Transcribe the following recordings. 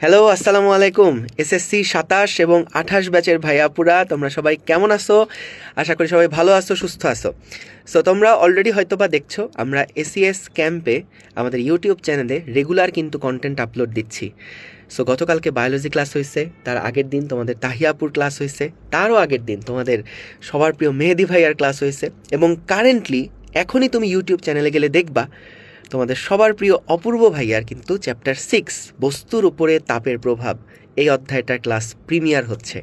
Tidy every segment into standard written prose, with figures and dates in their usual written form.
Hello, আসসালামু আলাইকুম। SSC 27 এবং 28 ব্যাচের ভাইয়াপুরা, তোমরা সবাই কেমন আছো? আশা করি সবাই ভালো আছো, সুস্থ আছো। সো তোমরা অলরেডি হয়তো বা দেখছো আমরা এসিএস ক্যাম্পে আমাদের ইউটিউব চ্যানেলে রেগুলার কিন্তু কন্টেন্ট আপলোড দিচ্ছি। সো গতকালকে বায়োলজি ক্লাস হয়েছে, তার আগের দিন তোমাদের তাহিয়াপুর ক্লাস হয়েছে, তারও আগের দিন তোমাদের সবার প্রিয় মেহেদি ভাইয়ার ক্লাস হয়েছে, এবং কারেন্টলি এখনই তুমি ইউটিউব চ্যানেলে গেলে দেখবা তোমাদের সবার প্রিয় অপূর্ব ভাইয়ার কিন্তু চ্যাপ্টার 6 বস্তুর উপরে তাপের প্রভাব, এই অধ্যায়টার ক্লাস প্রিমিয়ার হচ্ছে।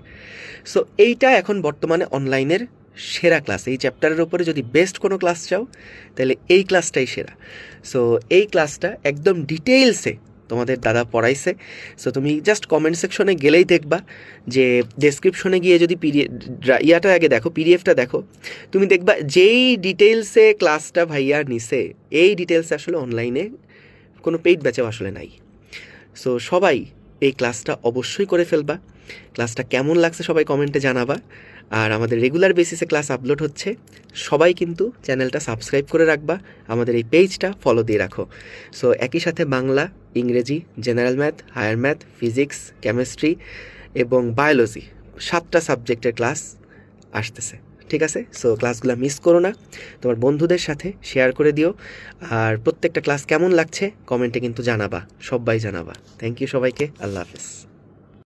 সো এইটা এখন বর্তমানে অনলাইনের সেরা ক্লাস। এই চ্যাপ্টারের উপরে যদি বেস্ট কোনো ক্লাস চাও তাহলে এই ক্লাসটাই সেরা। সো এই ক্লাসটা একদম ডিটেইলসে তোমাদের দাদা পড়াইছে। সো তুমি জাস্ট কমেন্ট সেকশনে গেলেই দেখবা যে ডেসক্রিপশনে গিয়ে যদি ইয়াটা আগে দেখো, পিডিএফটা দেখো, তুমি দেখবা যেই ডিটেলসে ক্লাসটা ভাইয়া নিছে, এই ডিটেলসে আসলে অনলাইনে কোনো পেইড ব্যাচেও আসলে নাই। সো সবাই এই ক্লাসটা অবশ্যই করে ফেলবা। ক্লাসটা কেমন লাগছে সবাই কমেন্টে জানাবা। আর আমাদের রেগুলার বেসিসে ক্লাস আপলোড হচ্ছে, সবাই কিন্তু চ্যানেলটা সাবস্ক্রাইব করে রাখবা, আমাদের এই পেজটা ফলো দিয়ে রাখো। সো একই সাথে বাংলা, ইংরেজি, general math, higher math, physics, chemistry এবং বায়োলজি 7টা সাবজেক্টের ক্লাস আসতেছে, ঠিক আছে? সো ক্লাসগুলো মিস করো না, তোমার বন্ধুদের সাথে শেয়ার করে দিও। আর প্রত্যেকটা ক্লাস কেমন লাগছে কমেন্টে কিন্তু জানাবা, সবাই জানাবা। থ্যাংক ইউ সবাইকে, আল্লাহ হাফেজ।